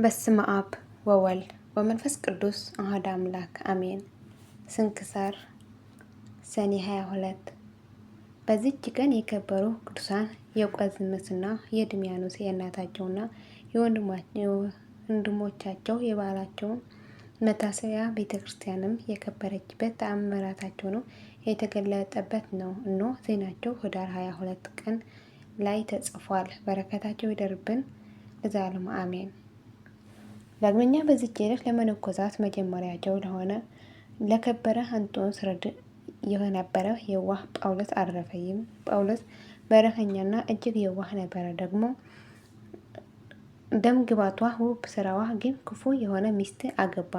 በስመ አብ ወወልድ ወመንፈስ ቅዱስ አሐዱ አምላክ አሜን። ስንክሳር ሰኔ 22 በዚህች ቀን የከበሩ ቅዱሳን የቆዝምስና የድሚያኖስ የእናታቸውና የወንድሞቻቸው የበዓላቸው መታሰቢያ ቤተ ክርስቲያንም የከበረችበት ተአምራታቸው ነው የተገለጠበት ነው። እነሆ ዜናቸው ኅዳር 22 ቀን ላይ ተጽፏል። በረከታቸው ይደርብን ለዘላለሙ አሜን። ዳግመኛ በዚህች ዕለት ለመነኮሳት መጀመሪያቸው ለሆነ ለከበረ አንጦንስ ረድእ የነበረ የዋህ ጳውሎስ አረፈ። ይህም ጳውሎስ በረከኛና እጅግ የዋህ ነበረ። ደግሞ ደም ግባቷ ውብ ስራዋ ግን ክፉ የሆነ ሚስት አገባ።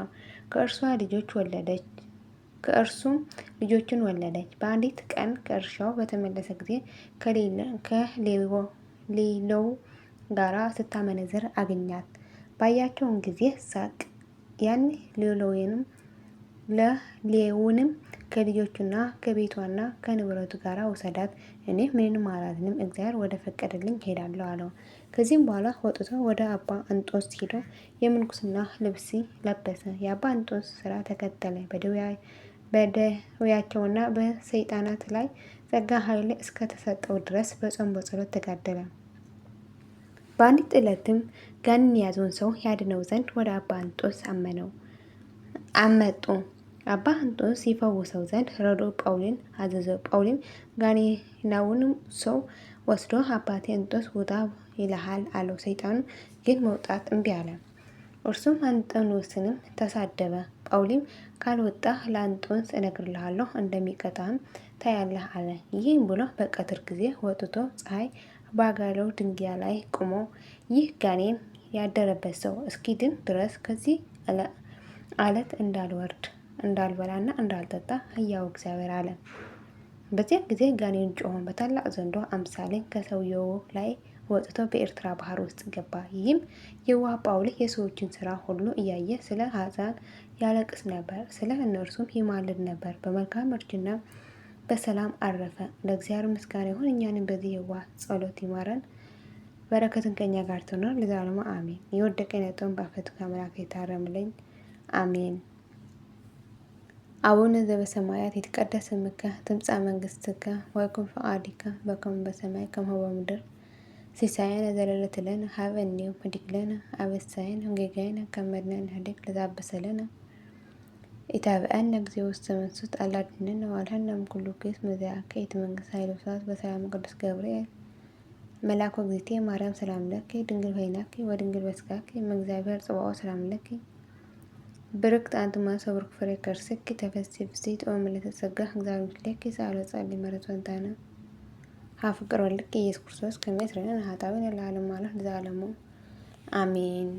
ከእርሱም ልጆችን ወለደች። በአንዲት ቀን ከእርሻው በተመለሰ ጊዜ ከሌሎው ጋራ ስታመነዝር አገኛት። ባያቸውን ጊዜ ሳቅ። ያን ሌዊውንም ከልጆቹና ከቤቷና ከንብረቱ ጋር ውሰዳት፣ እኔ ምንም አላዝንም፣ እግዚአብሔር ወደ ፈቀደልኝ ሄዳለሁ አለው። ከዚህም በኋላ ወጥቶ ወደ አባ እንጦንስ ሄዶ የምንኩስና ልብስ ለበሰ። የአባ እንጦንስ ስራ ተከተለ። በደዌያቸውና በሰይጣናት ላይ ጸጋ ኃይል እስከተሰጠው ድረስ በጾም በጸሎት ተጋደለ። በአንዲት ዕለትም ጋኔን የያዘውን ሰው ያድነው ዘንድ ወደ አባ እንጦንስ አመጡ። አባ እንጦንስ ይፈውሰው ዘንድ ረድኦ ጳውሊን አዘዘው። ጳውሊም ጋኔናውንም ሰው ወስዶ አባቴ እንጦንስ ውጣ ይልሃል አለው። ሰይጣኑ ግን መውጣት እምቢ አለ። እርሱም አንጦንስንም ተሳደበ። ጳውሊም ካልወጣህ ለአንጦንስ እነግርልሃለሁ፣ እንደሚቀጣህም ታያለህ አለ። ይህም ብሎ በቀትር ጊዜ ወጥቶ ፀሐይ ባጋለው ድንጋይ ላይ ቆሞ ይህ ጋኔን ያደረበት ሰው እስኪድን ድረስ ከዚህ አለት እንዳልበላና እንዳልጠጣ ሕያው እግዚአብሔር አለ። በዚያ ጊዜ ጋኔን ጮሆ በታላቅ ዘንዶ አምሳሌ ከሰውየው ላይ ወጥቶ በኤርትራ ባህር ውስጥ ገባ። ይህም የዋህ ጳውሊ የሰዎችን ስራ ሁሉ እያየ ስለ ኀጥኣን ያለቅስ ነበር፣ ስለ እነርሱም ይማልድ ነበር። በመልካም እርጅና በሰላም አረፈ። ለእግዚአብሔር ምስጋና ይሁን፣ እኛንም በዚህ የዋህ ጸሎት ይማረን፣ በረከትን ከኛ ጋር ትኖር ለዘላለሙ አሜን። የወደቀ የነጠውን በአፈቱ ከአምላክ የታረምልኝ አሜን። አቡነ ዘበሰማያት ይትቀደስ ስምከ ትምጻእ መንግሥትከ ወይኩን ፈቃድከ በከመ በሰማይ ከማሁ በምድር ሲሳየነ ዘለለዕለትነ ሀበነ ዮም ወኅድግ ለነ አበሳየነ ወጌጋየነ ከመ ንሕነኒ ለዘአበሰለነ ኢታብአነ እግዚኦ ውስተ መንሱት አላ አድኅነነ ወአድኅነነ እምኩሉ ክፉ መዚአከ ይእቲ መንግሥት ኃይል ወስብሐት በሰላም ቅዱስ ገብርኤል መልአኩ እግዝእትየ ማርያም ሰላም ለኪ ድንግል ሆይናኪ ወድንግል በሥጋኪ እምእግዚአብሔር ጽባኦት ሰላም ለኪ ብርክት አንቲ እምአንስቶ ወብሩክ ፍሬ ከርሥኪ ተፈሥሒ ፍሥሕት ኦ ምልዕተ ጸጋ እግዚአብሔር ምስሌኪ ሰአሊ ወጸልዪ ምሕረተ ወእንታነ ሀ ፍቅር ወልድኪ ኢየሱስ ክርስቶስ ከመ ይስረይ ኃጣውኢነ ለዓለሙ ዓለም ለዘላለሙ አሜን።